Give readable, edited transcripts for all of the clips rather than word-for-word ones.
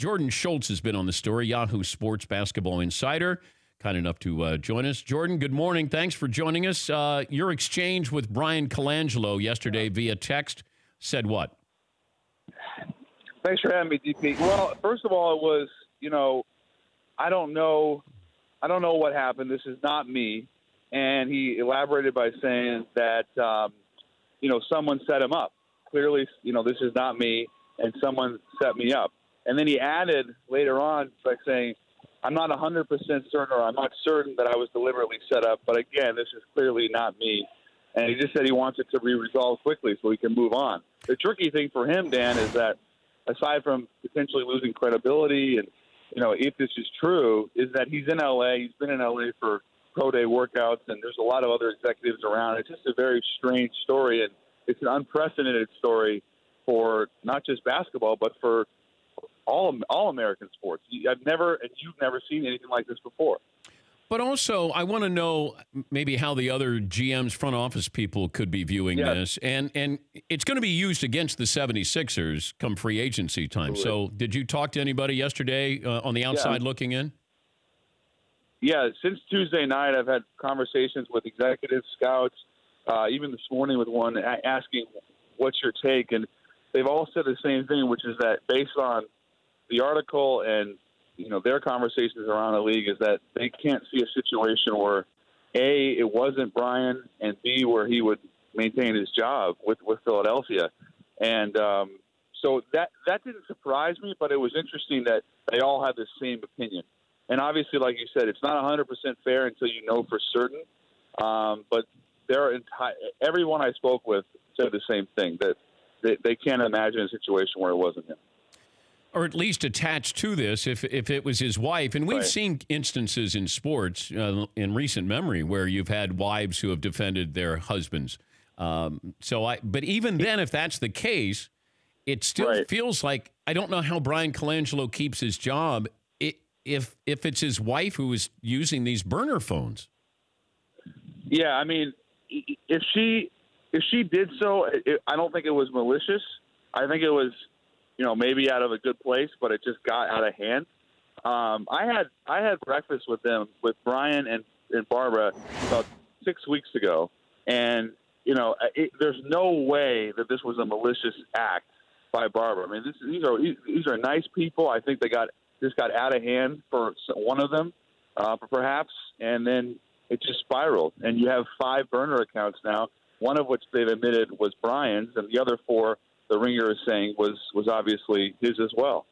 Jordan Schultz has been on the story, Yahoo Sports basketball insider, kind enough to join us. Jordan, good morning. Thanks for joining us. Your exchange with Bryan Colangelo yesterday via text said what? Thanks for having me, DP. Well, first of all, it was, I don't know what happened. This is not me. And he elaborated by saying that, someone set him up. Clearly, this is not me, and someone set me up. And then he added later on by saying, I'm not 100% certain, or I'm not certain that I was deliberately set up. But again, this is clearly not me. And he just said he wants it to be resolved quickly so he can move on. The tricky thing for him, Dan, is that aside from potentially losing credibility and, if this is true, is that he's in L.A. He's been in L.A. for pro day workouts, and there's a lot of other executives around. It's just a very strange story, and it's an unprecedented story for not just basketball, but for all American sports. You've never seen anything like this before. But also, I want to know maybe how the other GM's front office people could be viewing this. And it's going to be used against the 76ers come free agency time. Absolutely. So did you talk to anybody yesterday on the outside looking in? Yeah, since Tuesday night, I've had conversations with executives, scouts, even this morning with one asking, what's your take? And they've all said the same thing, which is that based on the article and their conversations around the league, is that they can't see a situation where A, it wasn't Bryan, and B, where he would maintain his job with Philadelphia. And so that didn't surprise me, but it was interesting that they all had the same opinion. And obviously, like you said, it's not 100% fair until you know for certain. But everyone I spoke with said the same thing, that they can't imagine a situation where it wasn't him. Or at least attached to this, if it was his wife. And we've seen instances in sports in recent memory where you've had wives who have defended their husbands. But even then, if that's the case, it still feels like, I don't know how Bryan Colangelo keeps his job if it's his wife who is using these burner phones. Yeah, I mean, if she did so, I don't think it was malicious. I think it was, maybe out of a good place, but it just got out of hand. I had breakfast with Bryan and Barbara about 6 weeks ago, and there's no way that this was a malicious act by Barbara. I mean, these are nice people. I think this got out of hand for one of them, perhaps, and then it just spiraled. And you have 5 burner accounts now, one of which they've admitted was Bryan's, and the other 4, the Ringer is saying, was obviously his as well.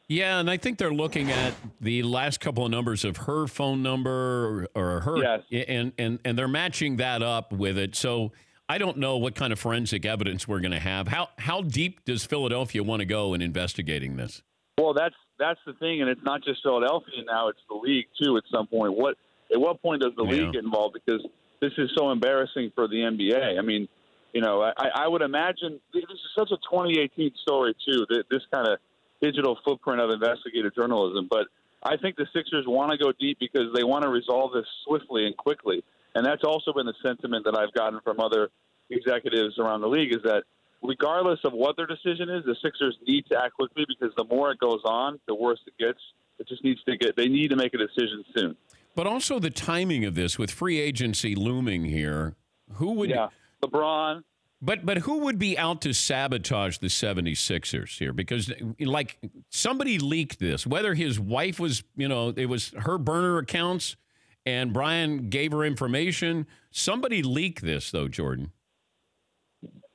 Yeah, and I think they're looking at the last couple of numbers of her phone number or her, and they're matching that up with it. So I don't know what kind of forensic evidence we're going to have. How deep does Philadelphia want to go in investigating this? Well, that's the thing, and it's not just Philadelphia now; it's the league too. At some point, at what point does the league get involved? Because this is so embarrassing for the NBA. I mean, I would imagine this is such a 2018 story too. This kind of digital footprint of investigative journalism, but I think the Sixers want to go deep because they want to resolve this swiftly and quickly, and that's also been the sentiment that I've gotten from other executives around the league, is that regardless of what their decision is, the Sixers need to act quickly because the more it goes on, the worse it gets. They need to make a decision soon. But also the timing of this with free agency looming here, who would LeBron. But who would be out to sabotage the 76ers here? Because, like, somebody leaked this, whether his wife was, it was her burner accounts and Bryan gave her information. Somebody leaked this, though, Jordan.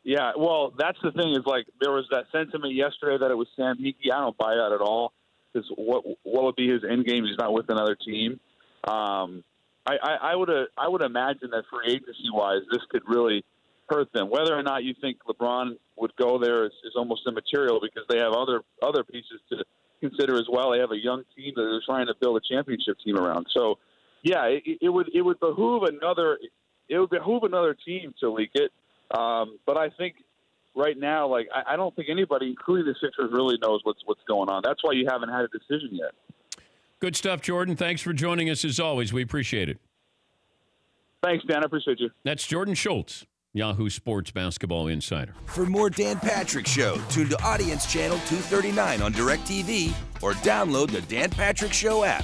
Yeah, well, that's the thing is, like, there was that sentiment yesterday that it was Sam Hinkie. I don't buy that at all, because what would be his end game? He's not with another team. I would imagine that free agency-wise, this could really hurt them. Whether or not you think LeBron would go there is almost immaterial, because they have other pieces to consider as well. They have a young team that they're trying to build a championship team around. So, yeah, it would behoove another team to leak it. But I think right now, like, I don't think anybody, including the Sixers, really knows what's going on. That's why you haven't had a decision yet. Good stuff, Jordan. Thanks for joining us as always. We appreciate it. Thanks, Dan. I appreciate you. That's Jordan Schultz, Yahoo Sports Basketball Insider. For more Dan Patrick Show, tune to Audience Channel 239 on DirecTV or download the Dan Patrick Show app.